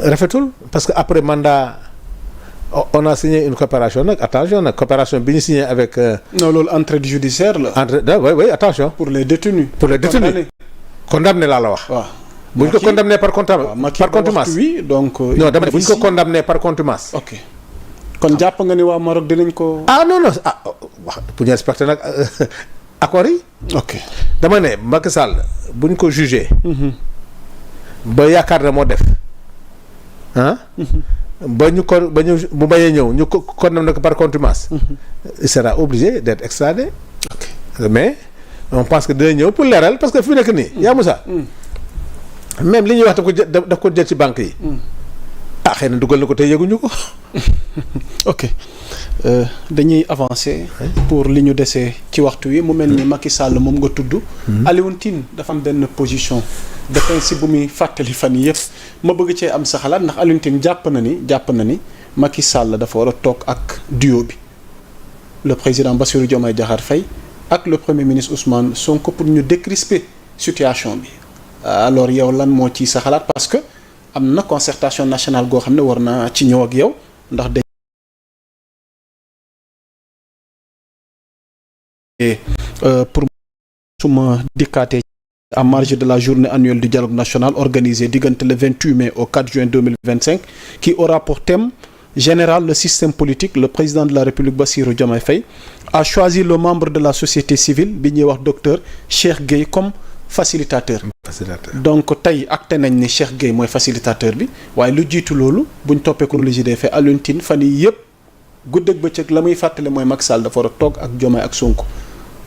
rafetul parce que après mandat on a signé une coopération nag attention nag coopération bi ñu signé avec. non loolu entraide judiciaire la. oui attention. pour les détenus. condamné laa la wax. waaw bu ñu ko condamné par contumace. oui donc. non dama ne bu ñu ko condamné par contumace. ok kon jàpp nga ni waa Maroc dinañ ko. non wax pour ñu respecter nag accords yi. ok dama ne Macky Sall bu ñu ko jugé. ba yaakaar na moo def ba ñu mu bañee ñëw ñu ko condamné ko par contumace. il sera obligé d'être extradé. mais on pense que dina ñëw pour leeral parce que fi nekk nii. yaa Moussa. même li ñuy wax daf ko jël ci banque yi. xëy na dugal na ko tey yëguñu ko. ok dañuy avancer. pour li ñu desee ci waxtu wi mu mel ni Macky Sall moom nga tudd. Alioune Tine dafa am benn position de principe bu muy fàttali fan yii yëpp ma bëgg cee am sa xalaat ndax Alioune Tine jàpp na ni Macky Sall dafa war a toog ak duo bi le président Bassirou Diomaye Diakhar Faye ak le premier ministre Ousmane Sonko pour ñu décrisper situation bi alors yow lan moo ci sa xalaat parce que am na concertation nationale goo xam ne war naa ci ñëw ak yow ndax pour suma dikkaatee à marge de la journée annuelle du dialogue national organisée diggante le 28 mai au 4 juin 2025 qui aura pour thème général le système politique. Le président de la République Bassirou Diomaye Faye a choisi le membre de la société civile bi ñuy wax docteur Cheikh Gueye comme facilitateur. Donc tey acté nañ ni Cheikh Gueye mooy facilitateur bi waaye lu jiitu loolu buñ toppee chronologie des faits Alioune Tine fan yii yëpp guddeeg bëccëg la muy fàttale mooy Macky Sall dafa war a toog ak Diomaye ak Sonko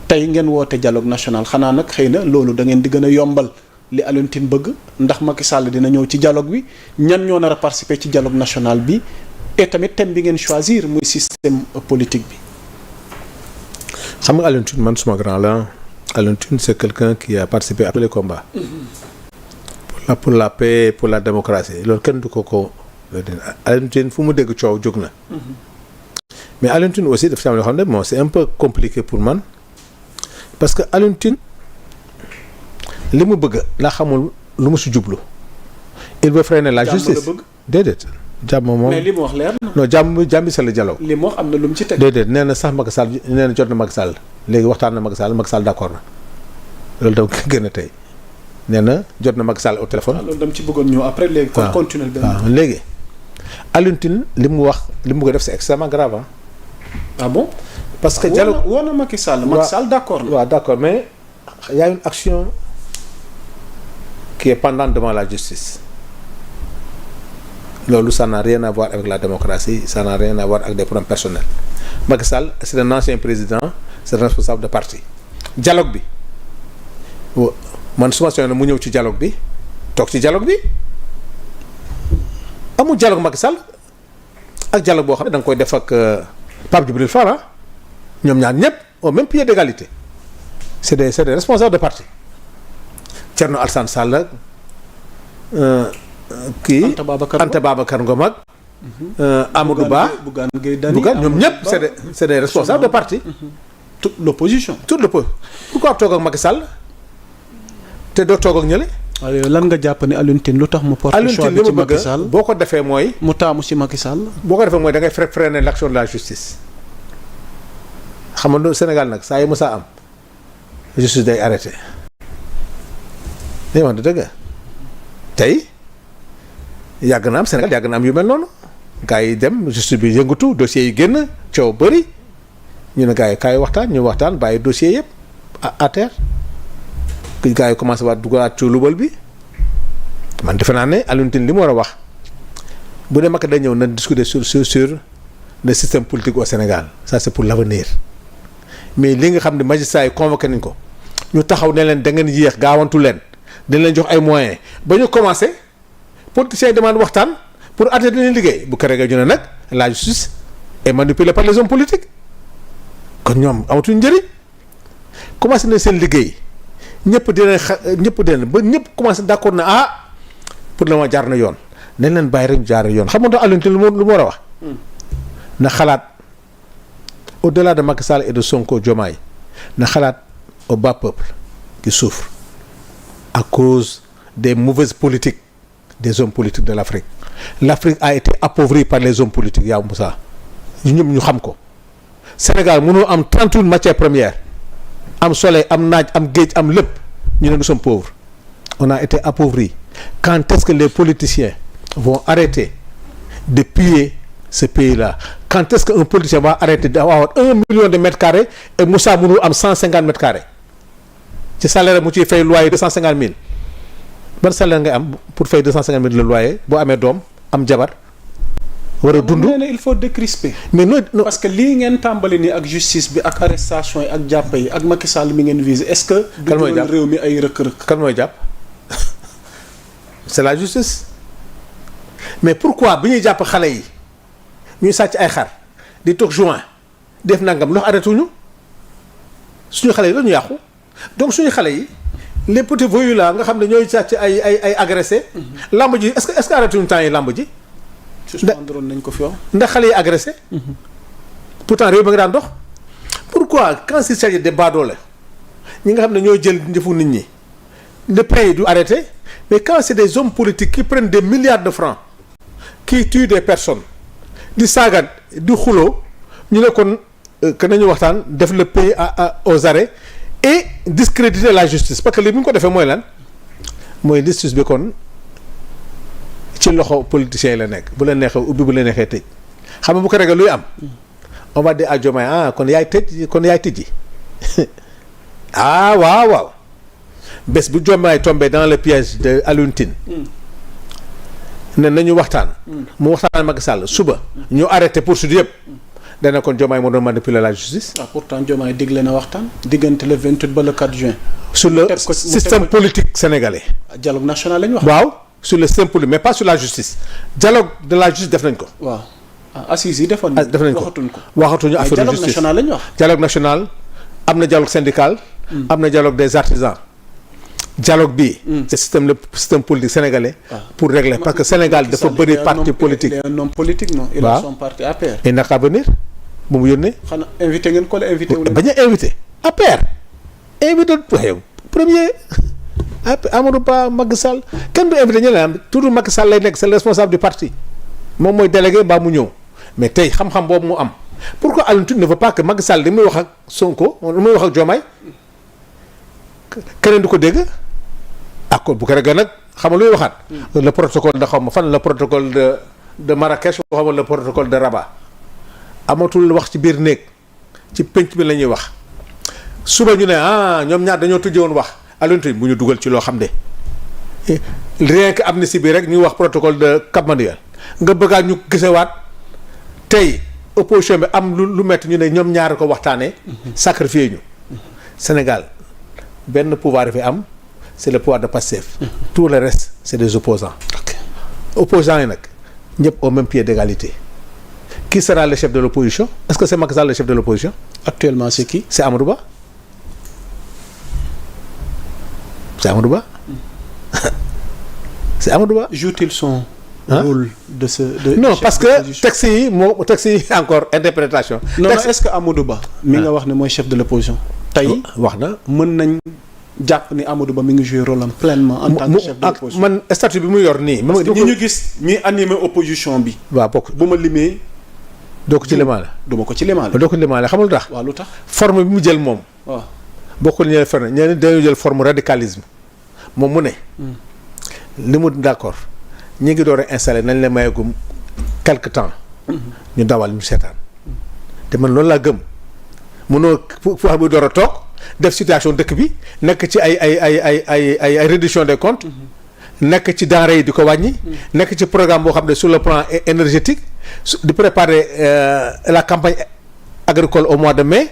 tey ngeen woote dialogue national xanaa nag xëy na loolu da ngeen di gën a yombal li Alioune Tine bëgg ndax Macky Sall dina ñëw ci dialogue bi ñan ñoo nar a participer ci dialogue national bi et tamit thème bi ngeen choisir muy système politique bi. xam nga Alioune Tine man suma grand la Alioune Tine c'est quelqu'un qui a participé à tous les combats. pour la paix pour la démocratie loolu kenn du ko Alioune Tine fu mu dégg coow jóg na. mais Alioune Tine aussi dafa ci am loo xam ne bon c'est un peu compliqué pour man parce que Alioune Tine li mu bëgg la xamul lu mu si jublu. il veut freiner la justice déedéet. jàmm moom mais li mu wax leer na. non jàmm bi c'est le dialogue. li mu wax am na lu mu ci teg. déedéet nee na sax Macky Sall nee na jot na Macky Sall léegi waxtaan na Macky Sall d'accord na loolu tam gën a tey nee na jot na Macky Sall au téléphone. loolu dama ci bëggoon ñëw après léegi. kon continuer benn. waaw léegi Alioune Tine li mu wax li mu bëgg a def c'est extrêmement grave ah bon. parce que dialogue woo na Macky Sall. Macky Sall d'accord na. waaw d'accord mais il y a une action qui est pendante devant la justice. loolu ça n'a rien à voir avec la démocratie ça n'a rien à voir avec des problèmes personnels Macky Sall c'est un ancien président c'est un responsable de parti dialogue bi man su ma soxla mu ñëw ci dialogue bi toog ci dialogue bi amul dialogue Macky Sall ak dialogue boo xam ne da nga koy def ak Pape Djibril Fall ñoom ñaar ñëpp au même pied d'égalité c'est des responsables de parti Thierno Alassane Sall kii Anta Babacar Ngom ak Amadou Ba Bougane ñoom ñëpp c'est des responsables de parti. toute l'opposition. pourquoi toog ak Macky Sall te doo toog ak ñële. lan nga jàpp ne Alioune Tine lu tax mu porte choix bi ci Macky Sall boo ko defee mooy. mu taamu ci Macky Sall. boo ko defee mooy da ngay freiner l'action de la justice xam nga Sénégal nag saa yu mës a am justice day arrêté. day wax dëgg tey. yàgg na am Sénégal yàgg na am yu mel noonu gars yi dem justice bi yëngatu dossiers yi génn coow bëri ñu ne gars yi kaay waxtaan ñu waxtaan bàyyi dossiers yëpp à terre gars yi commencé waat dugalaat ci lubal bi man defe naa ne Alioune Tine li mu war a wax bu dee Macky day ñëw na discuter sur le système politique au Sénégal ça c'est pour l'avenir mais li nga xam ne magistrat yi convoqué nañ ko ñu taxaw ne leen da ngeen yéex gaawantu leen dañ leen jox ay moyens ba ñu commencé. politiciens yi demande waxtaan pour arrêter leen liggéey bu kere ñu ne nag la justice est manipulée par les hommes politiques kon ñoom amatuñ njëriñ commencé nañ seen liggéey ñëpp dinañ ba ñëpp commencé d'accord na pour le moment jaar na yoon nañ leen bàyyi rek ñu jaar yoon xam nga Alioune Tine lu mu war a wax. na xalaat au-delà de Macky Sall et de Sonko Diomaye na xalaat au bas peuple qui souffre à cause des mauvaises politiques des hommes politiques de l'Afrique. L'Afrique a été appauvrie par les hommes politiques yaa Moussa ñu xam ko. Sénégal mënoo am 31 matières premières am soleil am naaj am géej am lépp ñu ne nous sommes pauvres. On a été appauvris. Quand est-ce que les politiciens vont arrêter de piller ce pays-là? Quand est-ce qu'un politicien va arrêter d'avoir 1 million de mètres carrés et Moussa mënul am 150 mètres carrés ci salaire mu ciy fay loyer 250 000 ban salaire ngay am pour fay 250 000 le loyer boo amee doom am jabar war a dund. il faut décrisper. mais non parce que lii ngeen tàmbali nii ak justice bi ak arrestation yi ak jàpp yi ak Macky Sall mi ngeen visé est-ce que. kan mooy jàpp du réew mi ay rëkk-rëkk. kan mooy jàpp c'est la justice mais pourquoi bi ñuy jàpp xale yi ñuy sàcc ay xar di toog juin def nangam ndox arrêté wuñu suñu xale yi la ñu yàqu donc suñu xale yi les petits voyous là nga xam ne ñooy sàcc ay agressé. lamb ji est-ce que arrêté wuñu temps yi lamb ji. suspendre nañ ko fi wax. ndax xale yi agressé. pourtant réew ba nga daan dox. pourquoi quand il s'agit de baadoole ñi nga xam ne ñoo jël njëfu nit ñi le pays du arrêté mais quand c'est des hommes politiques qui prennent des milliards de francs qui tuent des personnes di saagat di xuloo ñu ne kon que nañu waxtaan def le pays aux arrêts et discréditer la justice parce que li bu ñu ko defee mooy lan mooy justice bi kon ci loxo politiciens yi la nekk bu la neexee ubbi bu la neexee tëj xam nga bu ko regee luy am on va dire à Diomaye kon yaay tëj kon yaay tëjji waaw bés bu Diomaye tombé dans le piège de Alioune Tine ne nañu waxtaan mu waxtaan Macky Sall suba ñu arrêté poursuite yëpp dana kon Diomaye moo doon manipuler la justice. Pourtant Diomaye digle na waxtaan diggante le 28 ba le 4 juin. sur le système politique sénégalais. dialogue national la ñu wax. waaw sur le système politique mais pas sur la justice dialogue de la justice def nañ ko. waaw assises yi defoon def nañ ko waxatuñu affaire justice dialogue national la ñu wax. dialogue national am na dialogue syndical. am na dialogue des artisans. dialogue bi c'est le système politique sénégalais. pour régler parce que Sénégal dafa bëri parti politique. il est un homme politique non. il a son parti APR. et naka venir bu mu yónnee. xanaa invité ngeen ko la invité wu leen. bañ a invité APR. invité premier Amadou Ba Macky Sall kenn du invité ñeneen am toujours Macky Sall lay nekk c'est le responsable du parti moom mooy délégué mbaa mu ñëw mais tey xam-xam boobu mu am pourquoi Alioune Tine ne veut pas que Macky Sall li muy wax ak Sonko li muy wax ak Diomaye keneen du ko dégg. accord bu ko regee nag xam nga luy waxaat. le protocole de xaw ma fan le protocole de Marrakech xaw ma le protocole de Rabat amatul wax ci biir néeg ci penc bi la ñuy wax suba ñu ne ñoom ñaar dañoo tëjee woon wax Alioune Tine bu ñu dugal ci loo xam ne rien que amnistie bi rek ñuy wax protocole de Cap Manuel nga bëggaat ñu gisewaat tey opposition bi am lu metti ñu ne ñoom ñaar ko waxtaanee. sacrifier ñu Sénégal benn pouvoir fi am. c'est le pouvoir de Pastef. Tout le reste c'est des opposants. Opposants yi nag ñëpp au même pied d'égalité. Qui sera le chef de l'opposition? Est-ce que c'est Macky Sall le chef de l'opposition? Actuellement c'est qui? C'est Amadou Ba. C'est Amadou Ba. C'est Amadou Ba. Joue-t-il son rôle de ce non parce que texte yi encore interprétation. non est-ce que Amadou Ba mi nga wax ne mooy chef de l'opposition tey wax na mën nañ jàpp ni Amadou Ba mi ngi jouer rôle am pleinement en tant que chef de l'opposition. man statut bi mu yor nii. parce que ñi ñu gis ñuy animer opposition bi. waaw bokk bu ma limee. doo ko ci limaale. du ma ko ci limaale. doo ko limaale xamul tax. waaw lu tax forme bi mu jël moom. waaw bokkul ñeneen forme ñeneen dañoo jël forme radicalisme moom mu ne. li mu d'accord ñi ngi door a installé nañ la mayegum quelque temps. ñu dawal ñu seetaan. te man loolu laa gëm mënoo fu wax bi door a toog. def situation dëkk bi nekk ci ay réduction des comptes nekk ci denrées yi di ko wàññi nekk ci programme boo xam ne sur le plan énergétique di préparer la campagne agricole au mois de mai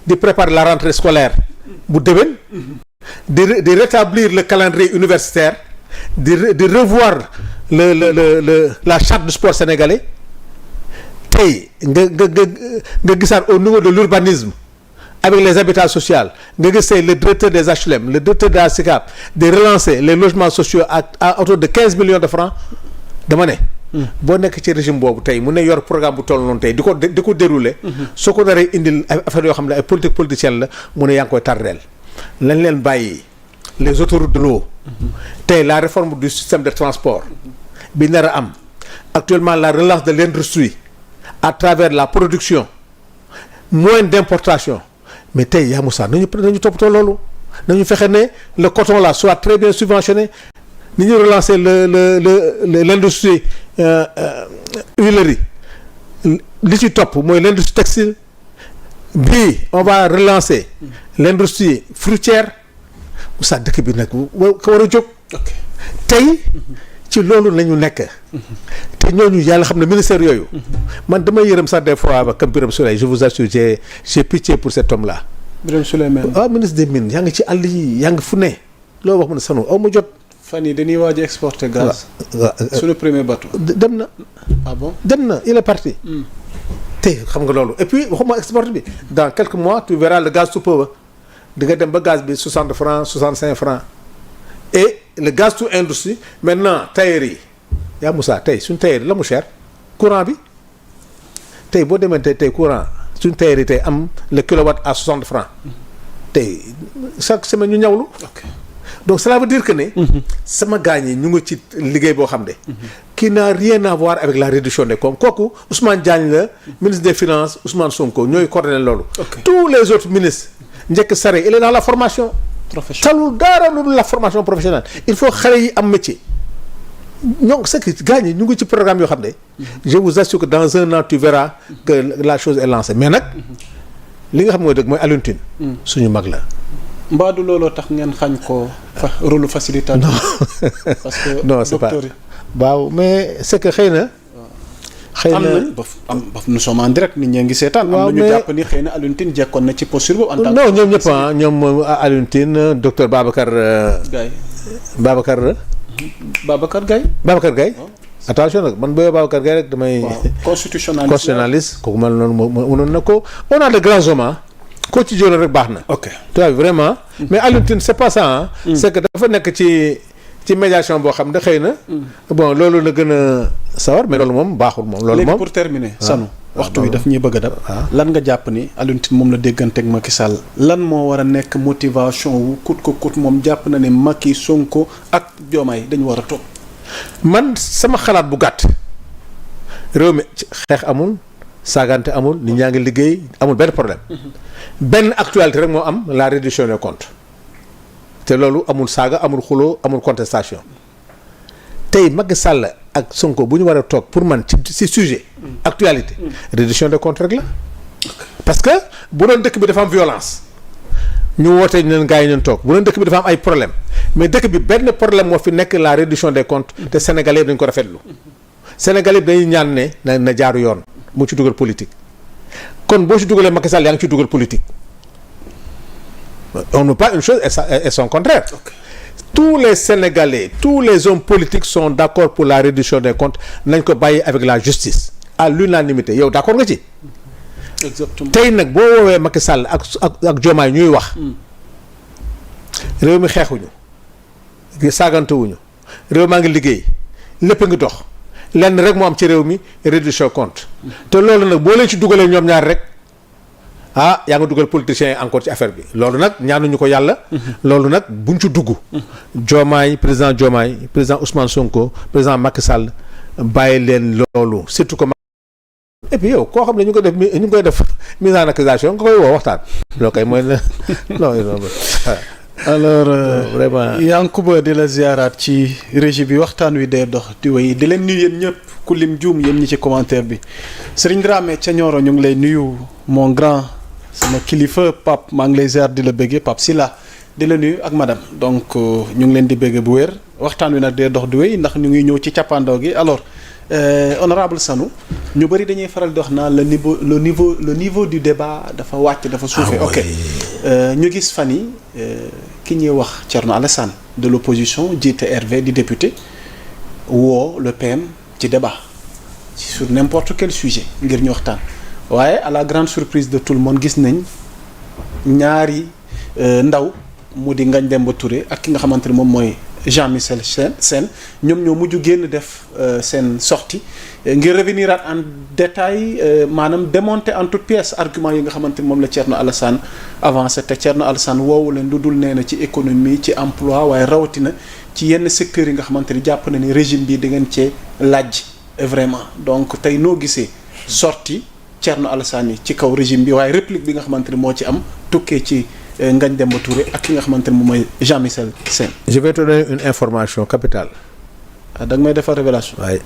di préparer la rentrée scolaire bu déwén di rétablir le calendrier universitaire di revoir la charte du sport sénégalais tey nga gisaat au niveau de l'urbanisme avec les habitats sociaux nga gis tey le directeur des HLM le directeur de la SICAP de relancer les logements sociaux à autour de 15 millions de francs dama ne boo nekk ci régime boobu tey mu ne yor programme bu toll noonu tey di ko dérouler soo ko daree indil affaire yoo xam ne ay politicienne la mu ne yaa ngi koy tardeel lañ leen bàyyi les autoroutes de l'eau tey la réforme du système de transport bi nar a am actuellement la relance de l'industrie à travers la production moins d'importation mais tey yaa Moussa nañu toppatoo loolu nañu fexe ne le coton là soit très bien subventionné ni ñu relancer l'industrie huilerie li ci topp mooy l'industrie textile bii on va relancer l'industrie fruitière Moussa dëkk bi nag ko war a jóg tey ci loolu lañu nekk te ñooñu yàlla xam ne ministère yooyu man damay yërëm sax des fois ba comme Birame Souleye je vous assure j'ai pitié pour cet homme là Birame Souleye même ministre des mines yaa ngi ci àll yi yaa ngi fu ne loo wax mu ne sanu aw ma jot fan yi dañuy waaj a exporter gaz sur le premier bateau dem na bon dem na il est parti te xam nga loolu et puis waxuma export bi dans quelques mois tu verras le gaz tout peu di nga dem ba gaz bi 60 francs 65 francs et le gaz tout industrie maintenant tailleur yi yaa Moussa tey suñ tailleur la mu cher courant bi tey boo demee tey courant suñ tailleur yi tey am le kilowatt à 60 francs tey chaque semaine ñu ñawlu donc cela veut dire que ne sama gaañ yi ñu ngi ci liggéey boo xam ne qui n'a rien à voir avec la réduction des comptes kooku Ousmane Diagne la ministre des finances Ousmane Sonko ñooy coordonné loolu tous les autres ministres njëkk Sarré il est dans la formation talul dara lu la formation professionnelle il faut xale yi am métier ñoo c'est que gaañ yi ñu ngi ci programme yoo xam ne je vous assure que dans un an tu verras que la chose est lancée mais nag li nga xam mooy dëgg mooy Alioune Tine suñu mag la mbaadu looloo tax ngeen xañ ko rôle facilitateur parce que non c'est pas waaw mais c'est que xëy na am nañ ba nous sommes en direct nit ñee ngi seetaan am nañu jàpp ni xëy na Alioune Tine jekkoon na ci posture boobu en tant que non ñoom ñëpp ñoom Alioune Tine docteur Babacar Gaye Babacar Gaye attention nag man booy Babacar Gaye rek damay constitutionnaliste kooku mel noonu mënoon na ko on a de grands hommes ko ci jëloon rek baax na ok tu vois vraiment mais Alioune Tine c'est pas ça c'est que dafa nekk ci médiation boo xam ne xëy na bon loolu la gën a sawar mais loolu moom baaxul moom loolu moom léegi pour terminer Sanu waxtu bi daf ñuy bëgg a dab lan nga jàpp ni Alioune Tine moom la déggante ak Macky Sall lan moo war a nekk motivation wu kut ko kut moom jàpp na ne Macky Sonko ak Diomaye dañu war a toog man sama xalaat bu gàtt réew mi xeex amul saagante amul nit ñaa ngi liggéey amul benn problème benn actualité rek moo am la réduction des comptes te loolu amul saaga amul xuloo amul contestation tey Macky Sall ak Sonko bu ñu war a toog pour man ci sujet actualité réduction des comptes rek la parce que bu doon dëkk bi dafa am violence ñu wootee ñu leen gars yi ñu toog bu doon dëkk bi dafa am ay problème mais dëkk bi benn problème moo fi nekk la réduction des comptes te Sénégalais dañ ko rafetlu Sénégalais dañuy ñaan ne na jaaru yoon mu ci dugal politique kon boo ci dugalee Macky Sall yaa ngi ci dugal politique on ne pas une chose et son contraire tous les Sénégalais tous les hommes politiques sont d'accord pour la réduction des comptes nañ ko bàyyi avec la justice à l'unanimité yow d'accord nga ci exactement tey nag boo woowee Macky Sall ak Diomaye ñuy wax réew mi xeexuñu saagantewuñu réew maa ngi liggéey lépp ngi dox lenn rek moo am ci réew mi réduction compte te loolu nag boo leen ci dugalee ñoom ñaar rek yaa nga dugal politiciens yi encore ci affaire bi loolu nag ñaanuñu ko yàlla loolu nag buñ ci dugg Diomaye président Ousmane Sonko président Macky Sall bàyyi leen loolu surtout que et puis yow koo xam ne ñu ngi koy def mise en accusation nga koy woo waxtaan loo koy mooy la non alors vraiment Yankuba di la ziaraat ci régie bi waxtaan wi dee dox di wéy di leen nuyu yéen ñëpp ku lim juum yéen ñi ci commentaire bi Serigne Dramé ca Nioro ñu ngi lay nuyu mon grand sama kilifa Pape maa ngi lay ziar di la bëggee Pape Silla di la nuyu ak madame donc ñu ngi leen di bëggee bu wér waxtaan wi nag dee dox di wéy ndax ñu ngi ñëw ci cappaandaw gi alors honorable Sanu ñu bëri dañuy faral di wax naa le niveau du débat dafa wàcc dafa suufee ok ñu gis fan yi ki ñuy wax Thierno Alassane de l'opposition jiite RV di député woo le PM ci débat sur n'importe quel sujet ngir ñu waxtaan waaye à la grande surprise de tout le monde gis nañ ñaari ndaw mu di Ngagne Demba Touré ak ki nga xamante ne moom mooy Jean-Michel Sène ñoom ñoo mujj génn def seen sortie ngir revenir en détail maanaam démonter en toute pièce argument yi nga xamante ni moom la Thierno Alassane avancé te Thierno Alassane woowu leen lu dul nee na ci économie ci emploi waaye rawatina ci yenn secteurs yi nga xamante ni jàpp na ni régime bi da ngeen cee laaj vraiment donc tey noo gisee sortie Thierno Alassane yi ci kaw régime bi waaye réplique bi nga xamante ni moo ci am tukkee ci Ngagne Demba Touré ak ki nga xamante ni moom mooy Jean-Michel Sène. Je vais te donner une information capitale. da nga may defar révélation. waaye